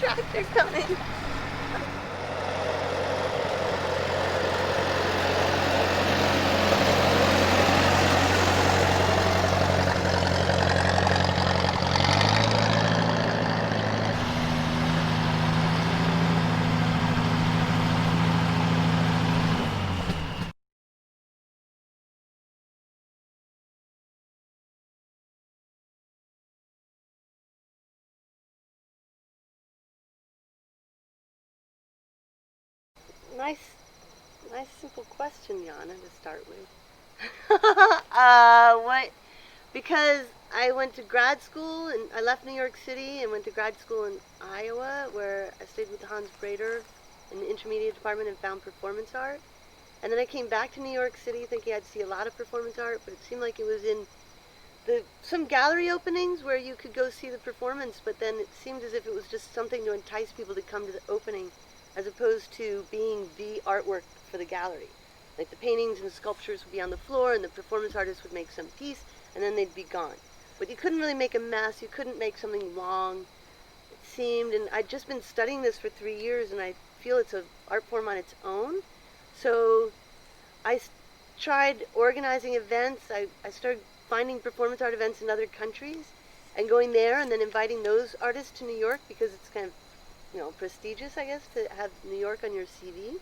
tractor coming. Nice simple question, Jana, to start with. What? Because I went to grad school, and I left New York City and went to grad school in Iowa, where I stayed with Hans Brader in the intermediate department and found performance art. And then I came back to New York City thinking I'd see a lot of performance art, but it seemed like it was in some gallery openings where you could go see the performance, but then it seemed as if it was just something to entice people to come to the opening, as opposed to being the artwork for the gallery. Like the paintings and sculptures would be on the floor, and the performance artist would make some piece, and then they'd be gone. But you couldn't really make a mess. You couldn't make something long, it seemed. And I'd just been studying this for 3 years, and I feel it's an art form on its own. So I tried organizing events. I started finding performance art events in other countries and going there and then inviting those artists to New York, because it's kind of, prestigious, I guess, to have New York on your CV.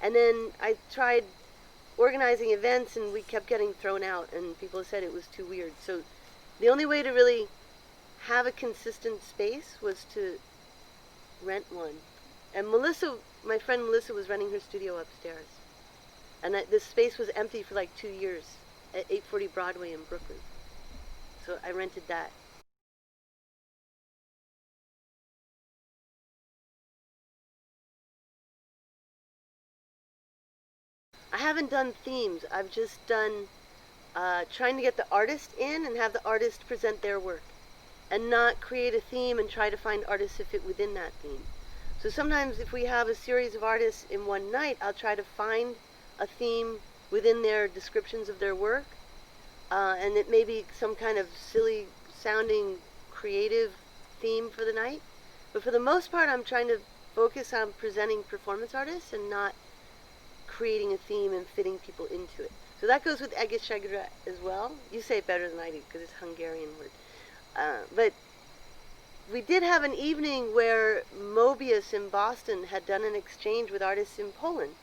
And then I tried organizing events, and we kept getting thrown out, and people said it was too weird. So the only way to really have a consistent space was to rent one. And Melissa, my friend Melissa, was running her studio upstairs. And this space was empty for like 2 years at 840 Broadway in Brooklyn. So I rented that. I haven't done themes. I've just done trying to get the artist in and have the artist present their work, and not create a theme and try to find artists to fit within that theme. So sometimes if we have a series of artists in one night, I'll try to find a theme within their descriptions of their work, and it may be some kind of silly sounding creative theme for the night. But for the most part, I'm trying to focus on presenting performance artists and not creating a theme and fitting people into it. So that goes with egészségre as well. You say it better than I do because it's a Hungarian word. But we did have an evening where Mobius in Boston had done an exchange with artists in Poland.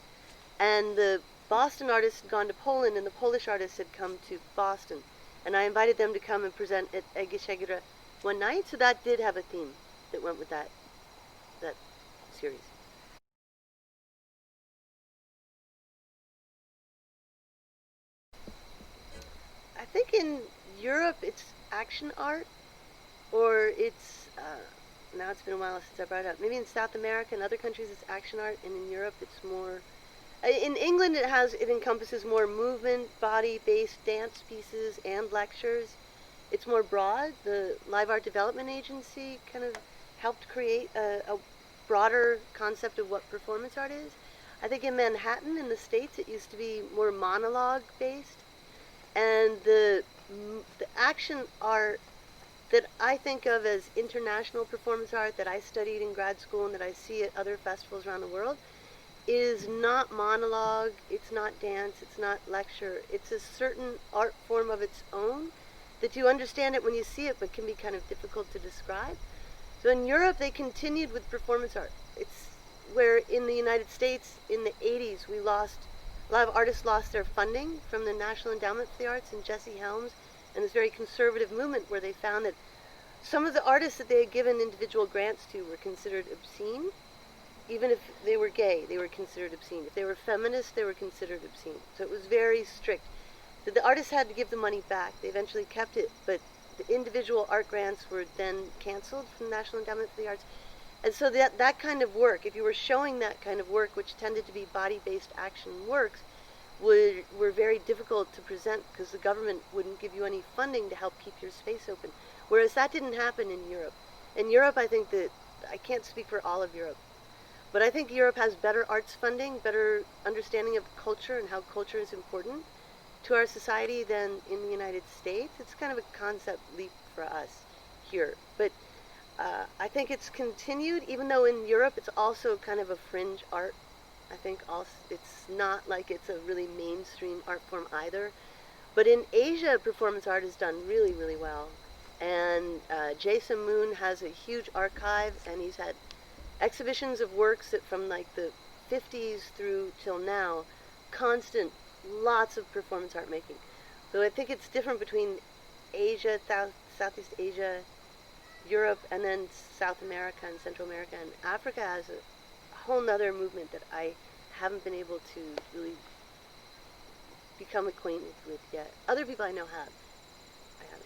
And the Boston artists had gone to Poland, and the Polish artists had come to Boston. And I invited them to come and present at egészségre one night. So that did have a theme that went with that series. I think in Europe it's action art, or it's, now it's been a while since I brought it up. Maybe in South America and other countries it's action art, and in Europe it's more, in England it encompasses more movement, body-based dance pieces and lectures. It's more broad. The Live Art Development Agency kind of helped create a broader concept of what performance art is. I think in Manhattan, in the States, it used to be more monologue-based. And the action art that I think of as international performance art that I studied in grad school and that I see at other festivals around the world is not monologue, it's not dance, it's not lecture. It's a certain art form of its own that you understand it when you see it, but can be kind of difficult to describe. So in Europe, they continued with performance art. It's where in the United States, in the 80s, a lot of artists lost their funding from the National Endowment for the Arts and Jesse Helms and this very conservative movement where they found that some of the artists that they had given individual grants to were considered obscene. Even if they were gay, they were considered obscene. If they were feminist, they were considered obscene. So it was very strict. So the artists had to give the money back. They eventually kept it, but the individual art grants were then canceled from the National Endowment for the Arts. And so that kind of work, if you were showing that kind of work, which tended to be body-based action works, were very difficult to present because the government wouldn't give you any funding to help keep your space open. Whereas that didn't happen in Europe. In Europe, I think that, I can't speak for all of Europe, but I think Europe has better arts funding, better understanding of culture and how culture is important to our society than in the United States. It's kind of a concept leap for us here. But I think it's continued, even though in Europe it's also kind of a fringe art. I think also it's not like it's a really mainstream art form either. But in Asia, performance art is done really, really well. And Jason Moon has a huge archive, and he's had exhibitions of works that from like the 50s through till now, constant, lots of performance art making. So I think it's different between Asia, Southeast Asia, Europe, and then South America and Central America. And Africa has a whole nother movement that I haven't been able to really become acquainted with yet. Other people I know have. I haven't.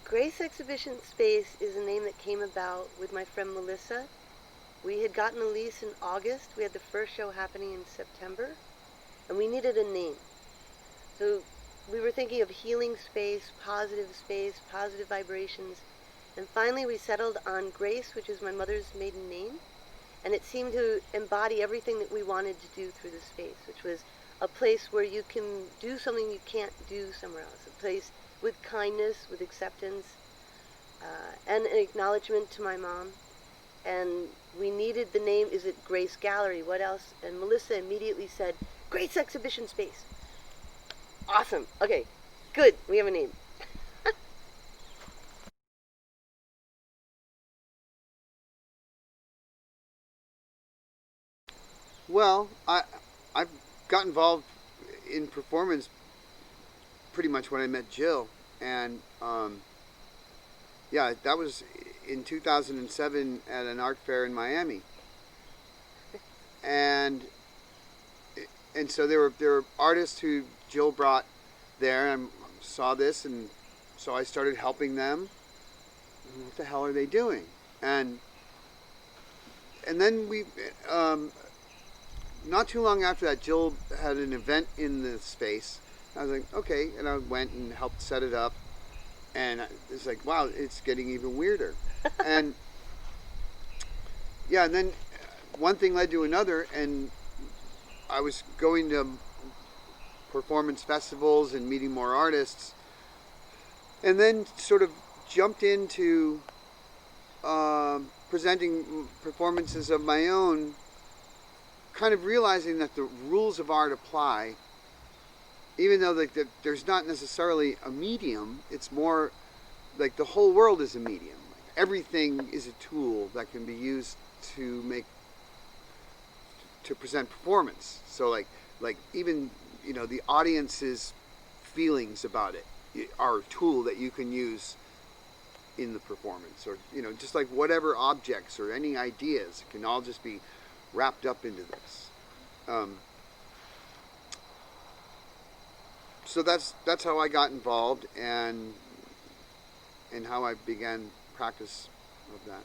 Grace Exhibition Space is a name that came about with my friend Melissa. We had gotten a lease in August. We had the first show happening in September, and we needed a name. So we were thinking of healing space, positive vibrations, and finally we settled on Grace, which is my mother's maiden name, and it seemed to embody everything that we wanted to do through the space, which was a place where you can do something you can't do somewhere else, a place with kindness, with acceptance, and an acknowledgement to my mom. And we needed the name, is it Grace Gallery? What else? And Melissa immediately said, Grace Exhibition Space. Awesome. Okay, good. We have a name. Well, I've got involved in performance pretty much when I met Jill, and yeah, that was in 2007 at an art fair in Miami, and so there were artists who Jill brought there, and I saw this, and so I started helping them. What the hell are they doing? And then we not too long after that, Jill had an event in the space. I was like, okay, and I went and helped set it up, and it's like, wow, it's getting even weirder. And yeah, and then one thing led to another, and I was going to performance festivals and meeting more artists, and then sort of jumped into presenting performances of my own, kind of realizing that the rules of art apply, even though there's not necessarily a medium. It's more like the whole world is a medium. Everything is a tool that can be used to present performance. So like even the audience's feelings about it are a tool that you can use in the performance, or just like whatever objects or any ideas can all just be wrapped up into this. So that's how I got involved, and how I began practice of that.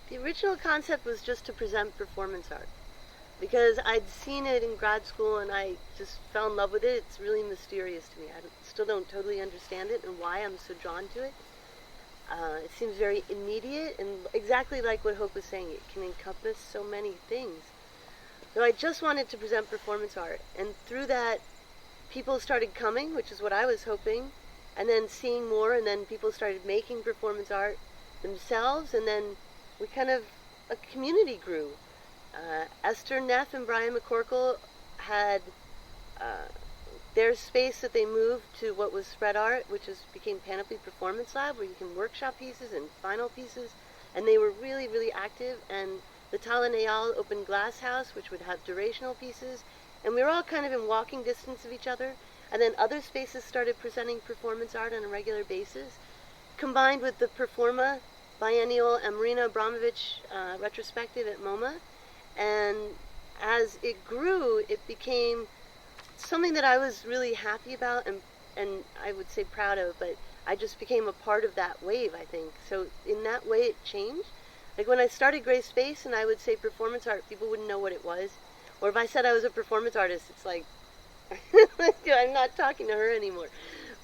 The original concept was just to present performance art, because I'd seen it in grad school and I just fell in love with it. It's really mysterious to me. I still don't totally understand it and why I'm so drawn to it. It seems very immediate, and exactly like what Hoke was saying, it can encompass so many things. So I just wanted to present performance art, and through that, people started coming, which is what I was hoping, and then seeing more, and then people started making performance art themselves, and then a community grew. Esther Neff and Brian McCorkle had their space that they moved to what was Spread Art, which became Panoply Performance Lab, where you can workshop pieces and final pieces, and they were really, really active. And the Tala Nayal opened Glass House, which would have durational pieces, and we were all kind of in walking distance of each other. And then other spaces started presenting performance art on a regular basis, combined with the Performa biennial and Marina Abramovich retrospective at MoMA. And as it grew, it became something that I was really happy about, and I would say proud of, but I just became a part of that wave, I think. So in that way it changed. Like when I started Gray Space and I would say performance art, people wouldn't know what it was. Or if I said I was a performance artist, it's like, I'm not talking to her anymore.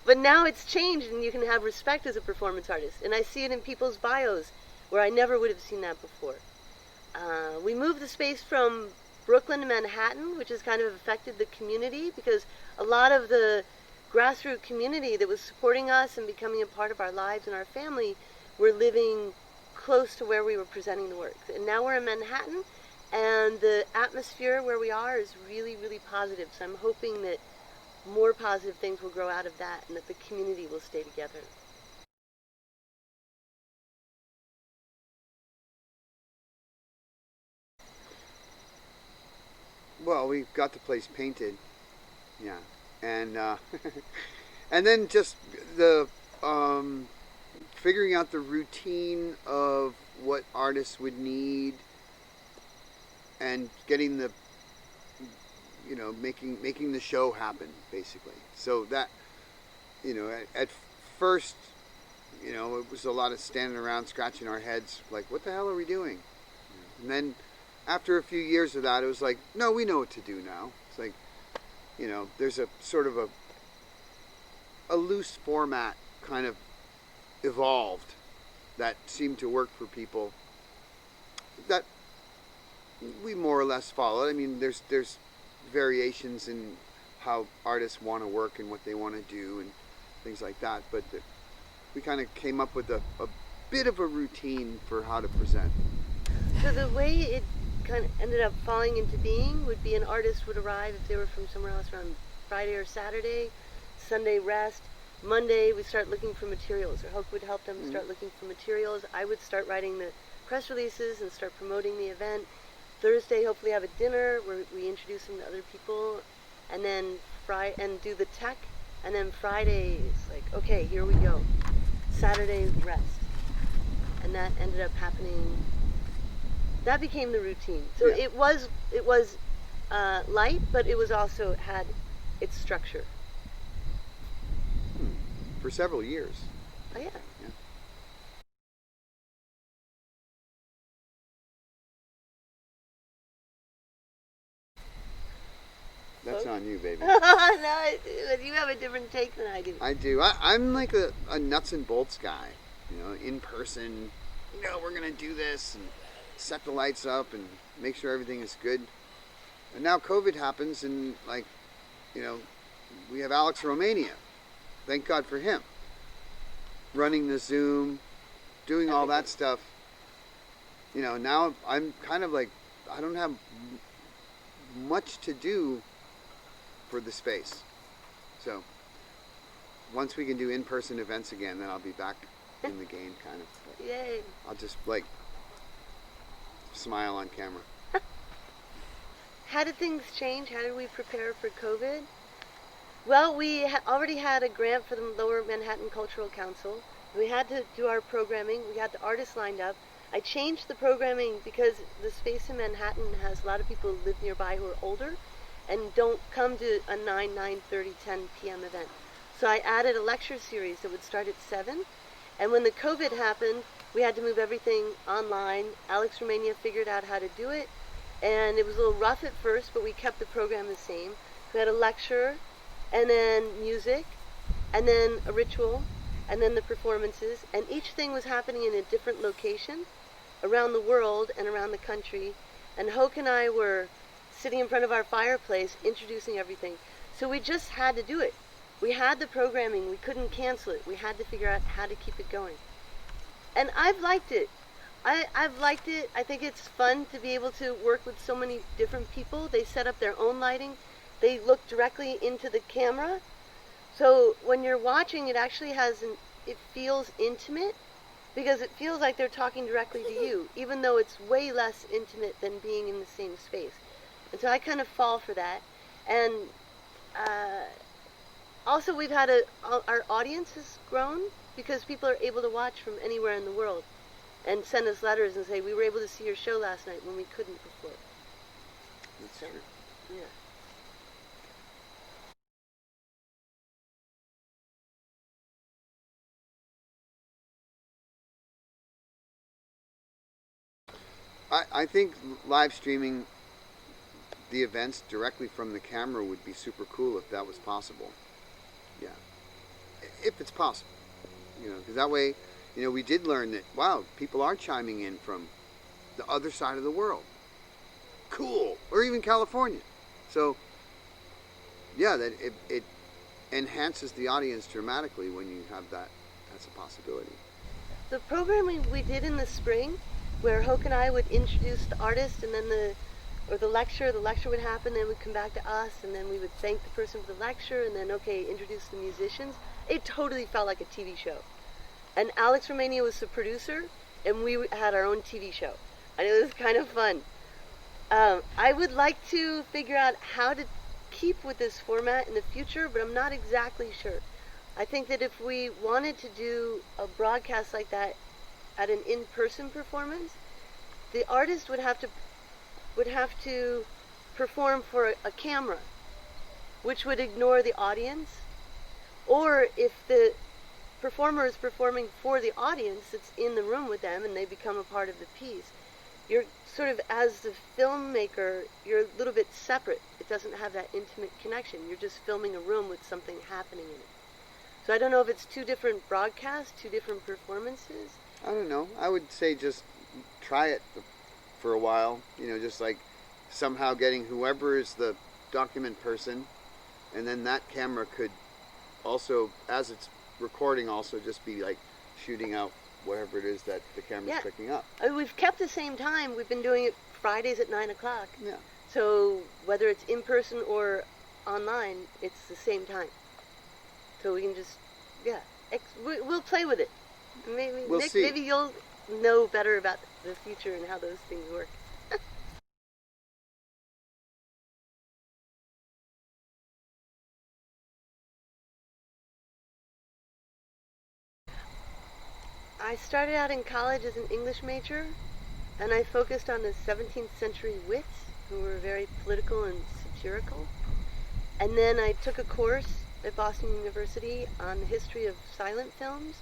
But now it's changed, and you can have respect as a performance artist. And I see it in people's bios. where I never would have seen that before. We moved the space from Brooklyn to Manhattan, which has kind of affected the community because a lot of the grassroots community that was supporting us and becoming a part of our lives and our family were living close to where we were presenting the work. And now we're in Manhattan, and the atmosphere where we are is really, really positive. So I'm hoping that more positive things will grow out of that and that the community will stay together. Well, we got the place painted, yeah, and and then just the figuring out the routine of what artists would need, and getting the making the show happen basically. So that at first it was a lot of standing around scratching our heads like, what the hell are we doing? And then after a few years of that, it was like, no, we know what to do now. It's like, there's a sort of a loose format kind of evolved that seemed to work for people that we more or less followed. I mean, there's variations in how artists want to work and what they want to do and things like that, but we kind of came up with a bit of a routine for how to present. So the way it kind of ended up falling into being would be an artist would arrive if they were from somewhere else around Friday or Saturday, Sunday rest, Monday we start looking for materials, or Hoke would help them start looking for materials. I would start writing the press releases and start promoting the event. Thursday hopefully have a dinner where we introduce them to other people, and then and do the tech, and then Friday is like, okay, here we go. Saturday rest. And that ended up happening. That became the routine. So Yeah. it was light, but it was also had its structure. For several years. Oh yeah. That's on you, baby. No, you have a different take than I do. I do. I'm like a nuts and bolts guy. In person. We're gonna do this and set the lights up and make sure everything is good. And now COVID happens, and we have Alex Romania. Thank God for him. Running the Zoom, doing all that stuff. Now I'm kind of like, I don't have much to do for the space. So once we can do in-person events again, then I'll be back in the game, kind of. But Yay. I'll just smile on camera. How did things change? How did we prepare for COVID? Well, we already had a grant for the Lower Manhattan Cultural Council. We had to do our programming. We had the artists lined up. I changed the programming because the space in Manhattan has a lot of people who live nearby who are older and don't come to a 9:30, 10 p.m. event. So I added a lecture series that would start at 7. And when the COVID happened, we had to move everything online. Alex Romania figured out how to do it. And it was a little rough at first, but we kept the program the same. We had a lecture, and then music, and then a ritual, and then the performances. And each thing was happening in a different location around the world and around the country. And Hoke and I were sitting in front of our fireplace introducing everything. So we just had to do it. We had the programming. We couldn't cancel it. We had to figure out how to keep it going. And I've liked it. I've liked it. I think it's fun to be able to work with so many different people. They set up their own lighting. They look directly into the camera. So when you're watching, it actually it feels intimate because it feels like they're talking directly to you, even though it's way less intimate than being in the same space. And so I kind of fall for that. And also we've had our audience has grown because people are able to watch from anywhere in the world and send us letters and say, we were able to see your show last night when we couldn't before. That's true. Yeah. I think live streaming the events directly from the camera would be super cool if that was possible. Yeah. If it's possible. Because that way we did learn that, wow, people are chiming in from the other side of the world. Cool. Or even California. So, yeah, that it enhances the audience dramatically when you have that as a possibility. The program we did in the spring, where Hoke and I would introduce the artist, and then the lecture would happen, then it would come back to us, and then we would thank the person for the lecture, and then, okay, introduce the musicians. It totally felt like a TV show. And Alex Romania was the producer, and we had our own TV show. And it was kind of fun. I would like to figure out how to keep with this format in the future, but I'm not exactly sure. I think that if we wanted to do a broadcast like that at an in-person performance, the artist would have to perform for a camera, which would ignore the audience. Or if the performer is performing for the audience that's in the room with them and they become a part of the piece, you're sort of, as the filmmaker, you're a little bit separate. It doesn't have that intimate connection. You're just filming a room with something happening in it. So I don't know if it's two different broadcasts, two different performances. I don't know. I would say just try it for a while. Just like somehow getting whoever is the document person, and then that camera could also, as it's recording, also just be like shooting out whatever it is that the camera's picking up. We've kept the same time. We've been doing it Fridays at 9 o'clock. Yeah. So whether it's in person or online, it's the same time. So we can just, we'll play with it. Maybe we'll Nick, see. Maybe you'll know better about the future and how those things work. I started out in college as an English major, and I focused on the 17th century wits, who were very political and satirical. And then I took a course at Boston University on the history of silent films,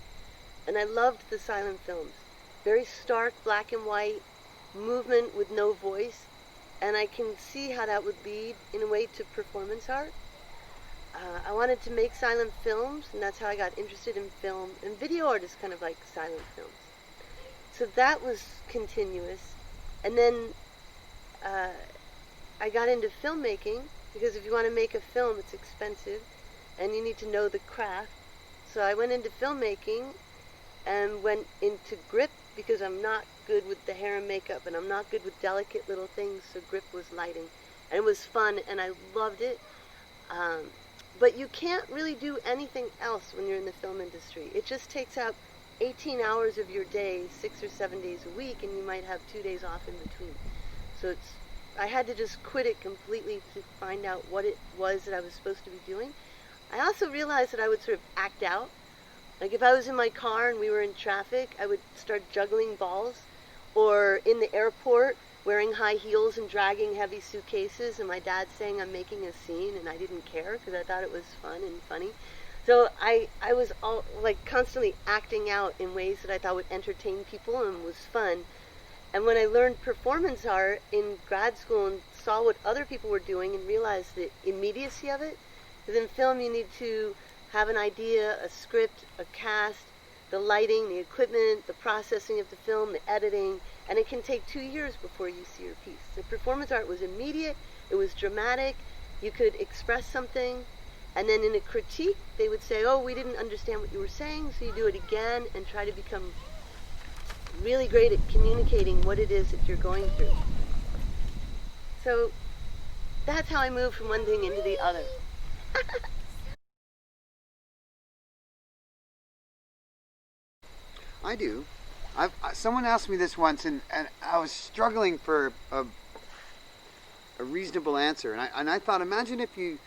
and I loved the silent films. Very stark, black and white, movement with no voice, and I can see how that would lead, in a way, to performance art. I wanted to make silent films, and that's how I got interested in film, and video art is kind of like silent films. So that was continuous. And then I got into filmmaking, because if you want to make a film, it's expensive, and you need to know the craft. So I went into filmmaking and went into grip, because I'm not good with the hair and makeup, and I'm not good with delicate little things, so grip was lighting. And it was fun, and I loved it. But you can't really do anything else when you're in the film industry. It just takes up 18 hours of your day, 6 or 7 days a week, and you might have 2 days off in between. So I had to just quit it completely to find out what it was that I was supposed to be doing. I also realized that I would sort of act out. Like if I was in my car and we were in traffic, I would start juggling balls, or in the airport wearing high heels and dragging heavy suitcases, and my dad saying I'm making a scene, and I didn't care because I thought it was fun and funny. So I was all like constantly acting out in ways that I thought would entertain people and was fun. And when I learned performance art in grad school and saw what other people were doing and realized the immediacy of it, because in film you need to have an idea, a script, a cast, the lighting, the equipment, the processing of the film, the editing, and it can take 2 years before you see your piece. The performance art was immediate, it was dramatic, you could express something, and then in a critique they would say, oh, we didn't understand what you were saying, so you do it again and try to become really great at communicating what it is that you're going through. So that's how I moved from one thing into the other. I do. Someone asked me this once, and I was struggling for a reasonable answer, and I thought, imagine if you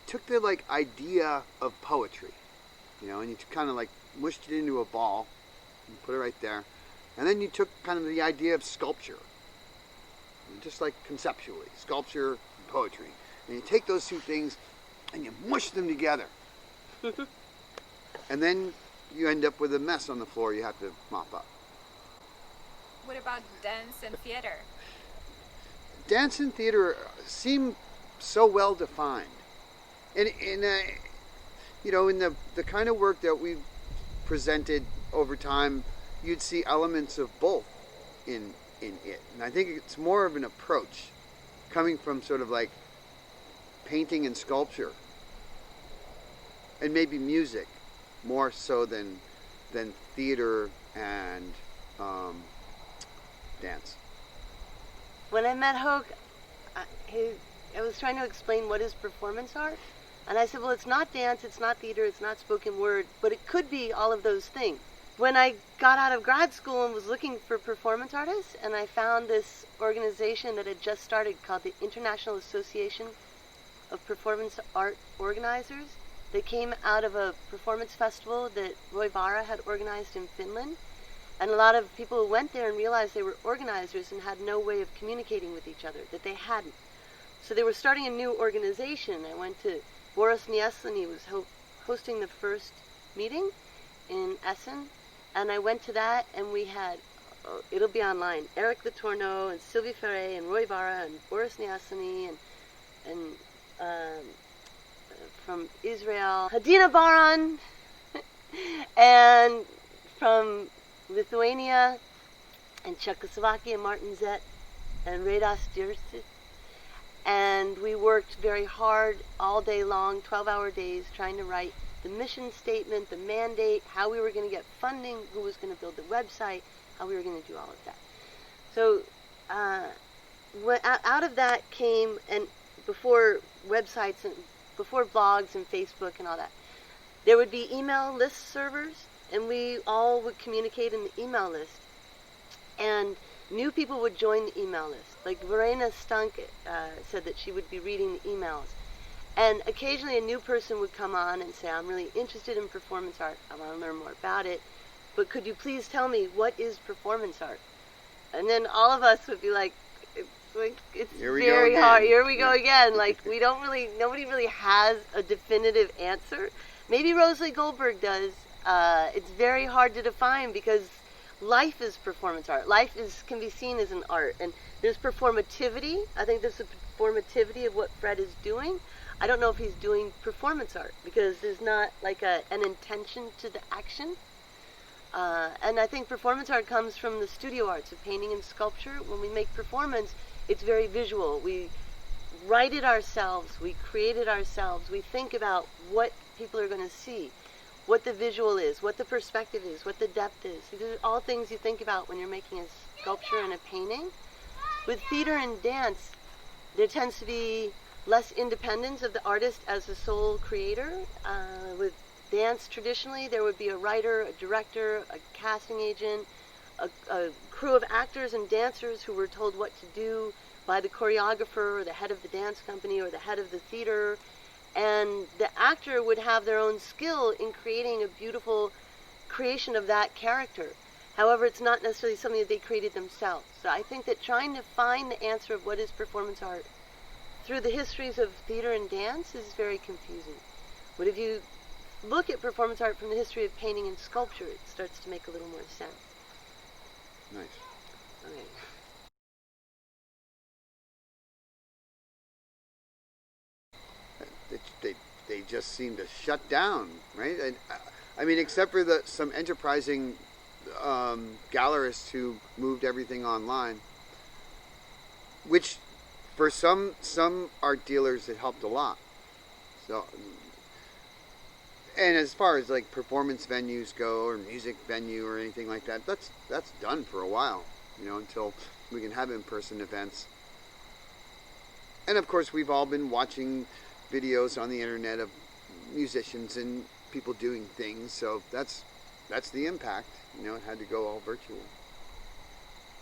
took the idea of poetry, and you kind of mushed it into a ball and put it right there, and then you took kind of the idea of sculpture, just conceptually, sculpture and poetry, and you take those two things and you mush them together, and then you end up with a mess on the floor you have to mop up. What about dance and theater? Dance and theater seem so well defined. And in the kind of work that we've presented over time, you'd see elements of both in it. And I think it's more of an approach coming from sort of like painting and sculpture and maybe music more so than theater and dance. When I met Hoke, I was trying to explain what is performance art. And I said, well, it's not dance, it's not theater, it's not spoken word, but it could be all of those things. When I got out of grad school and was looking for performance artists, and I found this organization that had just started called the International Association of Performance Art Organizers, that came out of a performance festival that Roy Vara had organized in Finland. And a lot of people went there and realized they were organizers and had no way of communicating with each other, that they hadn't. So they were starting a new organization. I went to Boris Nielsen was hosting the first meeting in Essen, and I went to that, and we had, it'll be online, Eric Letourneau and Sylvie Ferret and Roy Vara and Boris Nielsen and from Israel, Hadina Baran, and from Lithuania and Czechoslovakia, Martin Zet and Radas Dircit. And we worked very hard all day long, 12-hour days, trying to write the mission statement, the mandate, how we were going to get funding, who was going to build the website, how we were going to do all of that. So out of that came, and before websites and before blogs and Facebook and all that, there would be email list servers, and we all would communicate in the email list. And new people would join the email list. Like Verena Stunk said that she would be reading the emails. And occasionally a new person would come on and say, I'm really interested in performance art. I want to learn more about it. But could you please tell me, what is performance art? And then all of us would be like, it's very hard. Here we go again. Like, nobody really has a definitive answer. Maybe Rosalie Goldberg does. It's very hard to define because life is performance art. Life can be seen as an art. And there's performativity. I think there's a performativity of what Fred is doing. I don't know if he's doing performance art because there's not like an intention to the action. And I think performance art comes from the studio arts of painting and sculpture. When we make performance, it's very visual. We write it ourselves. We create it ourselves. We think about what people are going to see, what the visual is, what the perspective is, what the depth is. These are all things you think about when you're making a sculpture and a painting. With theater and dance, there tends to be less independence of the artist as a sole creator. With dance, traditionally, there would be a writer, a director, a casting agent, a crew of actors and dancers who were told what to do by the choreographer or the head of the dance company or the head of the theater. And the actor would have their own skill in creating a beautiful creation of that character. However, it's not necessarily something that they created themselves. So I think that trying to find the answer of what is performance art through the histories of theater and dance is very confusing. But if you look at performance art from the history of painting and sculpture, it starts to make a little more sense. Nice. Okay. They just seem to shut down, right? And, I mean, except for some enterprising gallerists who moved everything online, which for some art dealers it helped a lot. So, and as far as like performance venues go, or music venue or anything like that, that's done for a while, until we can have in-person events. And of course, we've all been watching videos on the internet of musicians and people doing things, so that's the impact. It had to go all virtual,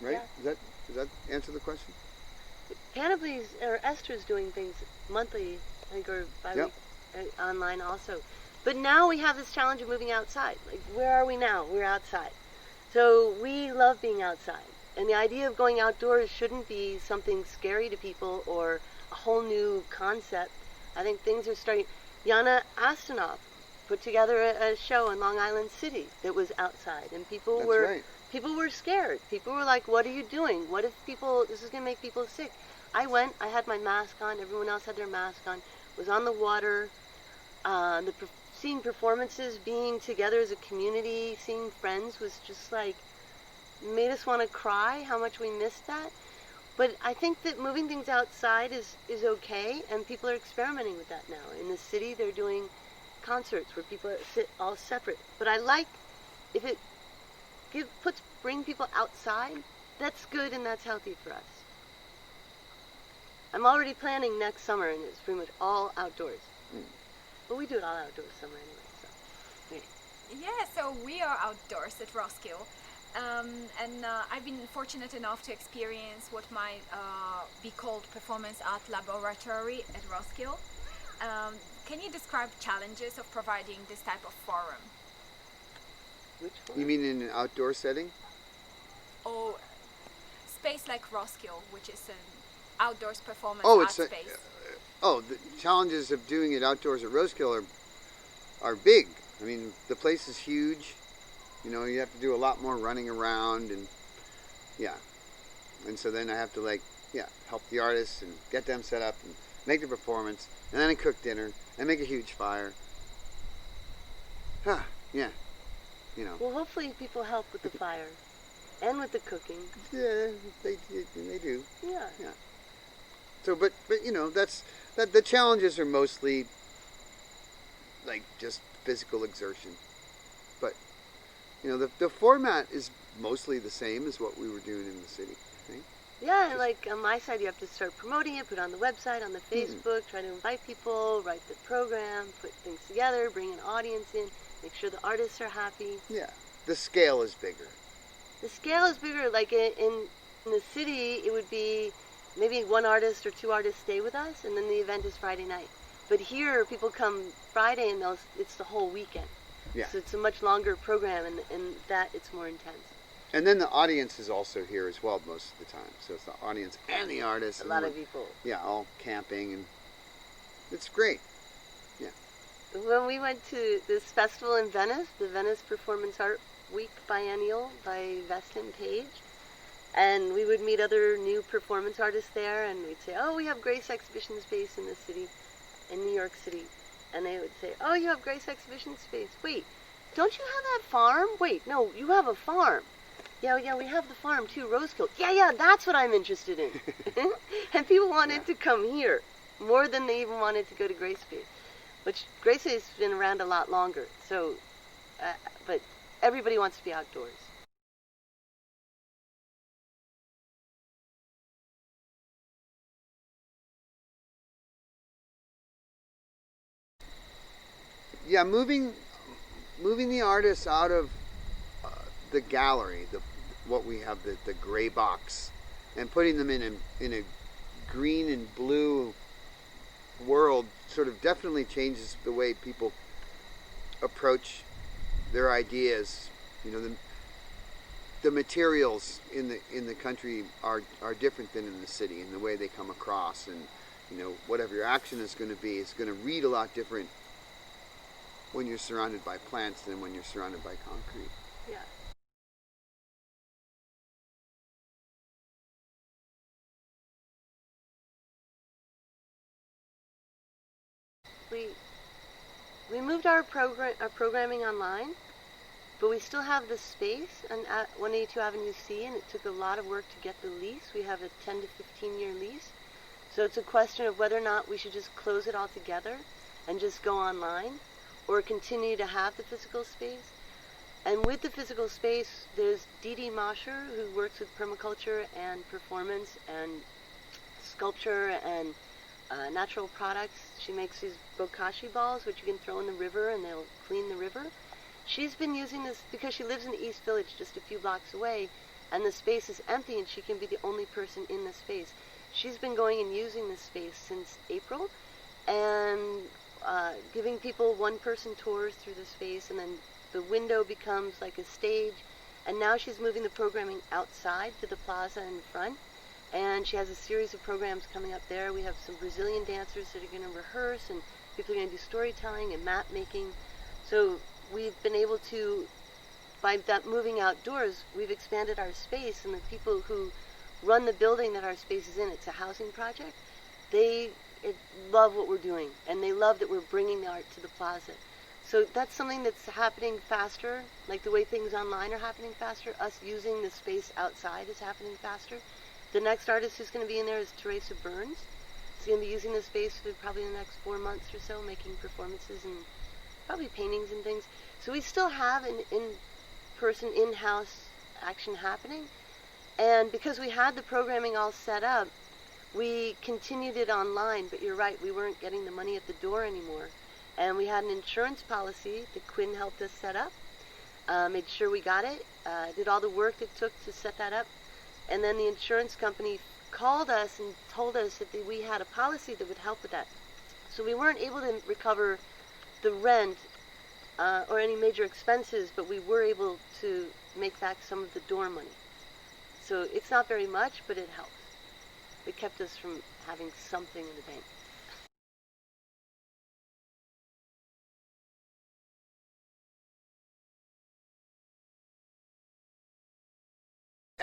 right? Yeah. Does that answer the question? Panoply's or Esther's doing things monthly, I think, or bi-week, online also. But now we have this challenge of moving outside. Like, where are we now? We're outside. So we love being outside. And the idea of going outdoors shouldn't be something scary to people or a whole new concept. I think things are starting. Jana Astanov put together a show in Long Island City that was outside, and people were scared. People were like, "What are you doing? What if this is going to make people sick?" I went. I had my mask on. Everyone else had their mask on. Was on the water. The seeing performances, being together as a community, seeing friends was just like, made us want to cry how much we missed that. But I think that moving things outside is okay, and people are experimenting with that now. In the city, they're doing concerts where people sit all separate. But I like, if it bring people outside, that's good and that's healthy for us. I'm already planning next summer, and it's pretty much all outdoors. But we do it all outdoors summer anyway, so. Yeah. Yeah, so we are outdoors at Roskill. And I've been fortunate enough to experience what might be called performance art laboratory at Roskill. Can you describe challenges of providing this type of forum? Which one? You mean in an outdoor setting? Or space like Roskill, which is an outdoors performance Oh, art space. The challenges of doing it outdoors at Roskill are big. I mean, the place is huge. You know, you have to do a lot more running around, and and so then I have to help the artists and get them set up and make the performance, and then I cook dinner and make a huge fire. You know. Well, hopefully people help with the fire and with the cooking. Yeah, they do. Yeah. Yeah. So, but you know, the challenges are mostly like just physical exertion. But you know, the format is mostly the same as what we were doing in the city, I think. Yeah, and like on my side, you have to start promoting it, put it on the website, on the Facebook, try to invite people, write the program, put things together, bring an audience in, make sure the artists are happy. Yeah, the scale is bigger. The scale is bigger. Like in the city, it would be maybe one artist or two artists stay with us, and then the event is Friday night. But here, people come Friday, and it's the whole weekend. Yeah. So it's a much longer program, and that it's more intense. And then the audience is also here as well most of the time. So it's the audience and the artists. A lot of people. Yeah, all camping, and it's great. Yeah. When we went to this festival in Venice, the Venice Performance Art Week Biennial by Veston Page, and we would meet other new performance artists there, and we'd say, oh, we have Grace Exhibition Space in the city, in New York City. And they would say, oh, you have Grace Exhibition Space. Wait, don't you have that farm? Wait, no, you have a farm. Yeah, we have the farm too, Rosekill. Yeah, that's what I'm interested in. And people wanted to come here more than they even wanted to go to Grace Space, which Grace has been around a lot longer. So, but everybody wants to be outdoors. Yeah, moving the artists out of the gallery, what we have, the gray box, and putting them in a green and blue world sort of definitely changes the way people approach their ideas. You know, the materials in the country are different than in the city, and the way they come across, and you know, whatever your action is going to be, it's going to read a lot different when you're surrounded by plants than when you're surrounded by concrete. Yeah. We moved our programming online, but we still have the space at 182 Avenue C, and it took a lot of work to get the lease. We have a 10 to 15 year lease. So it's a question of whether or not we should just close it all together and just go online, or continue to have the physical space. And with the physical space, there's Dee Dee Mosher, who works with permaculture and performance and sculpture and natural products. She makes these bokashi balls, which you can throw in the river and they'll clean the river. She's been using this because she lives in the East Village, just a few blocks away, and the space is empty and she can be the only person in the space. She's been going and using this space since April, and giving people one-person tours through the space, and then the window becomes like a stage, and now she's moving the programming outside to the plaza in front, and she has a series of programs coming up there. We have some Brazilian dancers that are going to rehearse, and people are going to do storytelling and map making. So we've been able to, by that moving outdoors, we've expanded our space, and the people who run the building that our space is in, it's a housing project, they love what we're doing, and they love that we're bringing the art to the plaza. So that's something that's happening faster, like the way things online are happening faster. Us using the space outside is happening faster. The next artist who's going to be in there is Teresa Burns. She's going to be using the space for probably the next 4 months or so, making performances and probably paintings and things. So we still have an in-person, in-house action happening. And because we had the programming all set up, we continued it online. But you're right, we weren't getting the money at the door anymore. And we had an insurance policy that Quinn helped us set up, made sure we got it, did all the work it took to set that up. And then the insurance company called us and told us that we had a policy that would help with that. So we weren't able to recover the rent or any major expenses, but we were able to make back some of the door money. So it's not very much, but it helps. It kept us from having something in the bank.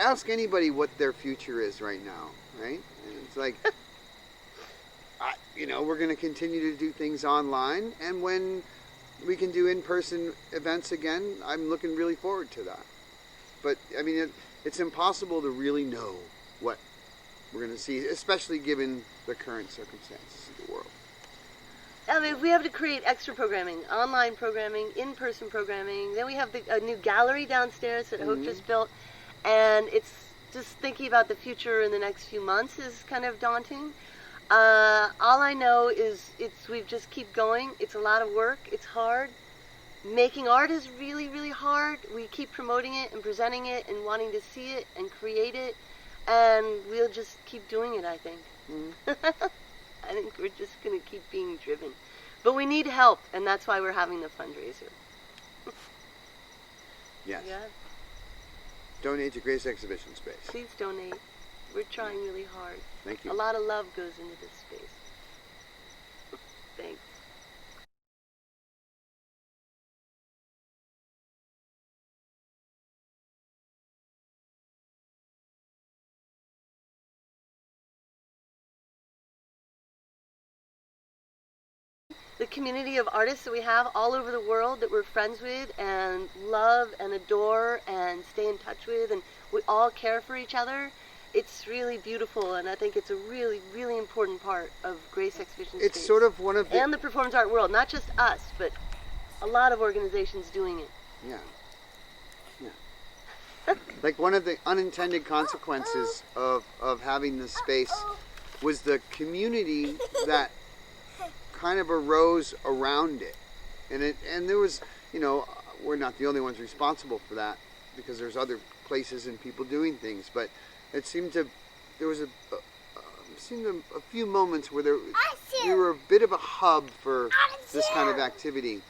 Ask anybody what their future is right now, right? And it's like, we're going to continue to do things online, and when we can do in-person events again, I'm looking really forward to that. But I mean, it's impossible to really know what we're going to see, especially given the current circumstances of the world. I mean, we have to create extra programming, online programming, in-person programming. Then we have a new gallery downstairs that Hoke just built. And it's just thinking about the future in the next few months is kind of daunting. All I know is we just keep going. It's a lot of work. It's hard. Making art is really, really hard. We keep promoting it and presenting it and wanting to see it and create it. And we'll just keep doing it, I think. I think we're just going to keep being driven. But we need help, and that's why we're having the fundraiser. Yes. Yeah. Donate to Grace Exhibition Space. Please donate. We're trying really hard. Thank you. A lot of love goes into this space. Thanks. The community of artists that we have all over the world that we're friends with and love and adore and stay in touch with, and we all care for each other. It's really beautiful, and I think it's a really, really important part of Grace Exhibition Space. It's sort of one of the... And the performance art world, not just us, but a lot of organizations doing it. Yeah. Like one of the unintended consequences of having this space was the community that kind of arose around it, and there was, we're not the only ones responsible for that, because there's other places and people doing things, but it seemed there was a few moments where we were a bit of a hub for this kind of activity.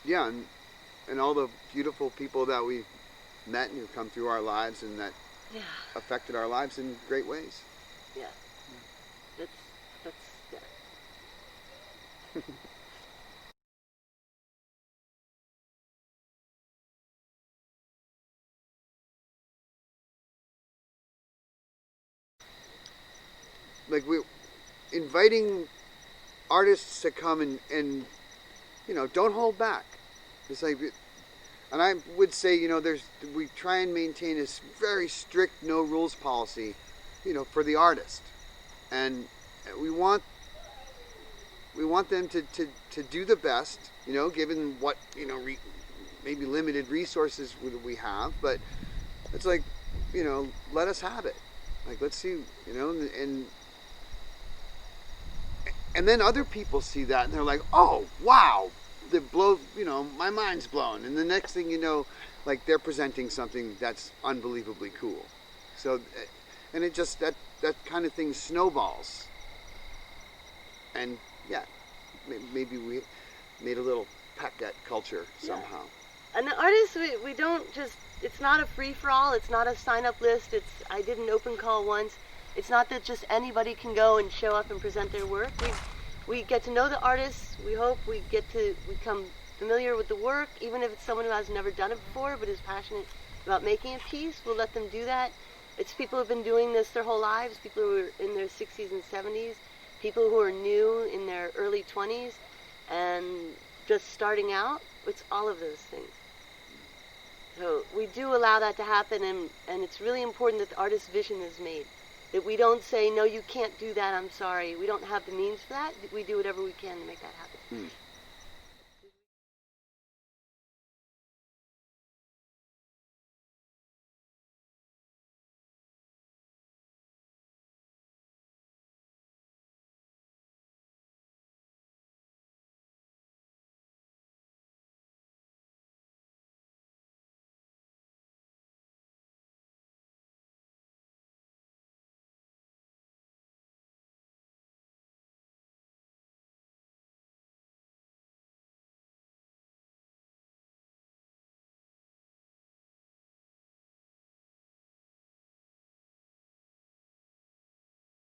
Yeah, and all the beautiful people that we met and who come through our lives and that affected our lives in great ways. Yeah. That's yeah. Like we inviting artists to come and don't hold back. It's like, and I would say, we try and maintain this very strict no rules policy, for the artist, and we want them to do the best, given what maybe limited resources we have, but it's like, let us have it. Like, let's see, and then other people see that and they're like, oh wow, my mind's blown, and the next thing you know, like, they're presenting something that's unbelievably cool. So, and it just that kind of thing snowballs, and yeah, maybe we made a little peck at culture somehow. And the artists, we don't just, it's not a free-for-all, it's not a sign-up list, I did an open call once. It's not that just anybody can go and show up and present their work. We get to know the artists. We hope we become familiar with the work, even if it's someone who has never done it before but is passionate about making a piece. We'll let them do that. It's people who have been doing this their whole lives, people who are in their 60s and 70s, people who are new in their early 20s, and just starting out, it's all of those things. So we do allow that to happen, and it's really important that the artist's vision is made. That we don't say, no, you can't do that, I'm sorry. We don't have the means for that. We do whatever we can to make that happen.